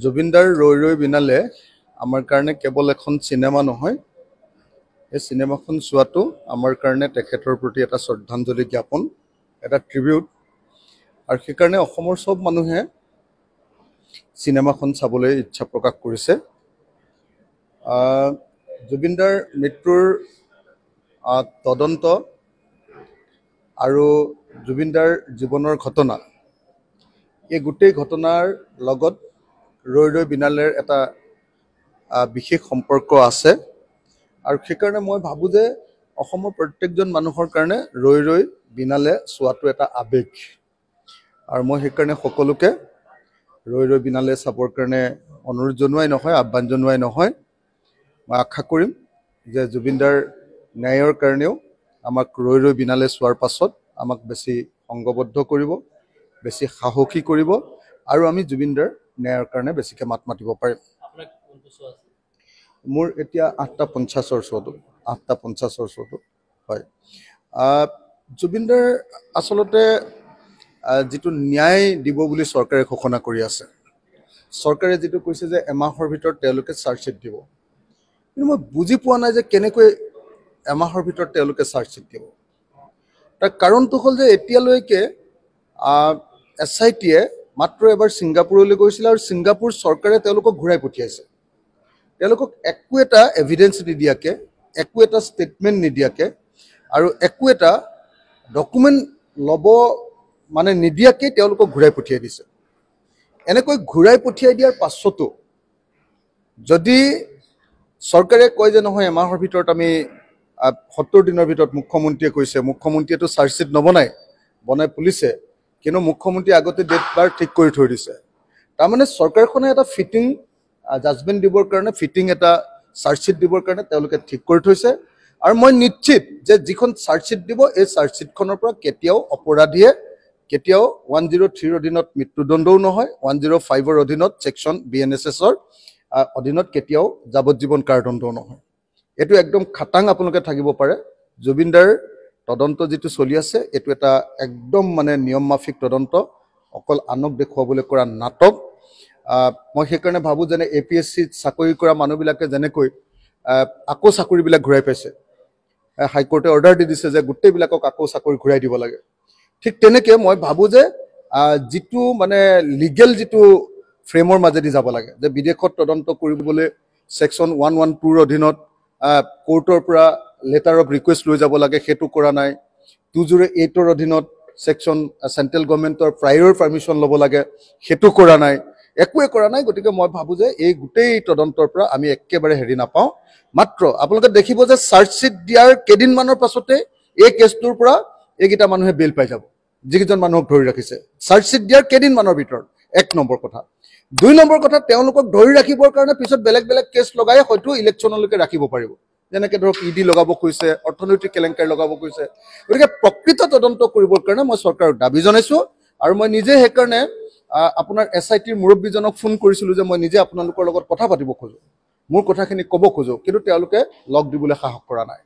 জুবিনদাৰ ৰৈ ৰৈ বিনালে আমাৰ কাৰণে কেৱল এখন চিনেমা নহয়, এই চিনেমাখন চোৱাটো আমাৰ কাৰণে তেখেতৰ প্ৰতি এটা শ্ৰদ্ধাঞ্জলি জ্ঞাপন, এটা ট্ৰিবিউট। আৰু সেইকাৰণে অসমৰ সব মানুহে চিনেমাখন চাবলৈ ইচ্ছা প্ৰকাশ কৰিছে। জুবিনদাৰ মৃত্যুৰ তদন্ত আৰু জুবিনদাৰ জীৱনৰ ঘটনা, এই গোটেই ঘটনাৰ লগত ৰৈ ৰৈ বিনালেৰ এটা বিশেষ সম্পৰ্ক আছে। আৰু সেইকাৰণে মই ভাবোঁ যে অসমৰ প্ৰত্যেকজন মানুহৰ কাৰণে ৰৈ ৰৈ বিনালে চোৱাটো এটা আৱেগ। আৰু মই সেইকাৰণে সকলোকে ৰৈ ৰৈ বিনালে চাবৰ কাৰণে অনুৰোধ জনোৱাই নহয়, আহ্বান জনোৱাই নহয়, মই আশা কৰিম যে জুবিনদাৰ ন্যায়ৰ কাৰণেও আমাক ৰৈ ৰৈ বিনালে চোৱাৰ পাছত আমাক বেছি সংগবদ্ধ কৰিব, বেছি সাহসী কৰিব, আৰু আমি জুবিনদাৰ ন্যায়ৰ কাৰণে বেছিকৈ মাত মাতিব পাৰিম। মোৰ এতিয়া 8:50 শ্ব'টো হয়। জুবিনদাৰ আচলতে যিটো ন্যায় দিব বুলি চৰকাৰে ঘোষণা কৰি আছে, চৰকাৰে যিটো কৈছে যে এমাহৰ ভিতৰত তেওঁলোকে চাৰ্জশ্বিট দিব, কিন্তু মই বুজি পোৱা নাই যে কেনেকৈ এমাহৰ ভিতৰত তেওঁলোকে চাৰ্জশ্বিট দিব। তাৰ কাৰণটো হ'ল যে এতিয়ালৈকে SITয়ে মাত্ৰ এবাৰ ছিংগাপুৰলৈ গৈছিলে আৰু ছিংগাপুৰ চৰকাৰে তেওঁলোকক ঘূৰাই পঠিয়াইছে। তেওঁলোকক একো এটা এভিডেঞ্চ নিদিয়াকৈ, একো এটা ষ্টেটমেণ্ট নিদিয়াকৈ আৰু একো এটা ডকুমেণ্ট ল'ব নিদিয়াকৈ তেওঁলোকক ঘূৰাই পঠিয়াই দিছে। এনেকৈ ঘূৰাই পঠিয়াই দিয়াৰ পাছতো যদি চৰকাৰে কয় যে নহয় এমাহৰ ভিতৰত আমি 70 দিনৰ ভিতৰত, মুখ্যমন্ত্ৰীয়ে কৈছে, মুখ্যমন্ত্ৰীয়েতো চাৰ্জশ্বিট বনাই পুলিচে, কিন্তু মুখ্যমন্ত্ৰীয়ে আগতে ডেট বাৰ ঠিক কৰি থৈ দিছে। তাৰমানে চৰকাৰখনে এটা ফিটিং জাজমেণ্ট দিবৰ কাৰণে, ফিটিং এটা চাৰ্জশ্বিট দিবৰ কাৰণে তেওঁলোকে ঠিক কৰি থৈছে। আৰু মই নিশ্চিত যে যিখন চাৰ্জশ্বিট দিব, এই চাৰ্জশ্বিটখনৰ পৰা কেতিয়াও অপৰাধীয়ে কেতিয়াও 103ৰ অধীনত মৃত্যুদণ্ডও নহয়, 105ৰ অধীনত ছেকশ্যন BNSSৰ অধীনত কেতিয়াও যাৱজ্জীৱন কাৰাদণ্ডও নহয়। এইটো একদম খাটাং আপোনালোকে থাকিব পাৰে। জুবিনদাৰ তদন্ত যিটো চলি আছে, এইটো এটা একদম নিয়ম মাফিক তদন্ত, অকল আনক দেখুৱাবলৈ কৰা নাটক। মই সেইকাৰণে ভাবোঁ যেনে APSCত চাকৰি কৰা মানুহবিলাকে যেনেকৈ আকৌ চাকৰিবিলাক ঘূৰাই পাইছে, হাইকোৰ্টে অৰ্ডাৰ দি দিছে যে গোটেইবিলাকক আকৌ চাকৰি ঘূৰাই দিব লাগে, ঠিক তেনেকৈ মই ভাবোঁ যে যিটো লিগেল যিটো ফ্ৰেমৰ মাজেদি যাব লাগে, যে বিদেশত তদন্ত কৰিবলৈ ছেকশ্যন 112ৰ অধীনত কোৰ্টৰ পৰা লেটাৰ অফ ৰিকুৱেষ্ট লৈ যাব লাগে, সেইটো কৰা নাই। 208ৰ অধীনত ছেকশ্যন চেণ্ট্ৰেল গভৰ্ণমেণ্টৰ প্ৰায়ৰ পাৰ্মিশ্যন ল'ব লাগে, সেইটো কৰা নাই, একোৱে কৰা নাই। গতিকে মই ভাবোঁ যে এই গোটেই তদন্তৰ পৰা আমি একেবাৰে নাপাওঁ। মাত্ৰ আপোনালোকে দেখিব যে চাৰ্জশ্বিট দিয়াৰ কেইদিনমানৰ পাছতে এই কেছটোৰ পৰা এইকেইটা মানুহে বেল পাই যাব, যিকেইজন মানুহক ধৰি ৰাখিছে চাৰ্জশ্বিট দিয়াৰ কেইদিনমানৰ ভিতৰত। 1 নম্বৰ কথা। 2 নম্বৰ কথা, তেওঁলোকক ধৰি ৰাখিবৰ কাৰণে পিছত বেলেগ বেলেগ কেছ লগাই হয়তো ইলেকশ্যনলৈকে ৰাখিব পাৰিব, যেনেকৈ ধৰক ED লগাব কৈছে, অৰ্থনৈতিক কেলেংকাৰী লগাব কৈছে। গতিকে প্ৰকৃত তদন্ত কৰিবৰ কাৰণে মই চৰকাৰক দাবী জনাইছোঁ। আৰু মই নিজে সেইকাৰণে আপোনাৰ SITৰ মুৰব্বীজনক ফোন কৰিছিলোঁ যে মই নিজে আপোনালোকৰ লগত কথা পাতিব খোজোঁ, মোৰ কথাখিনি ক'ব খোজোঁ, কিন্তু তেওঁলোকে লগ দিবলৈ সাহস কৰা নাই।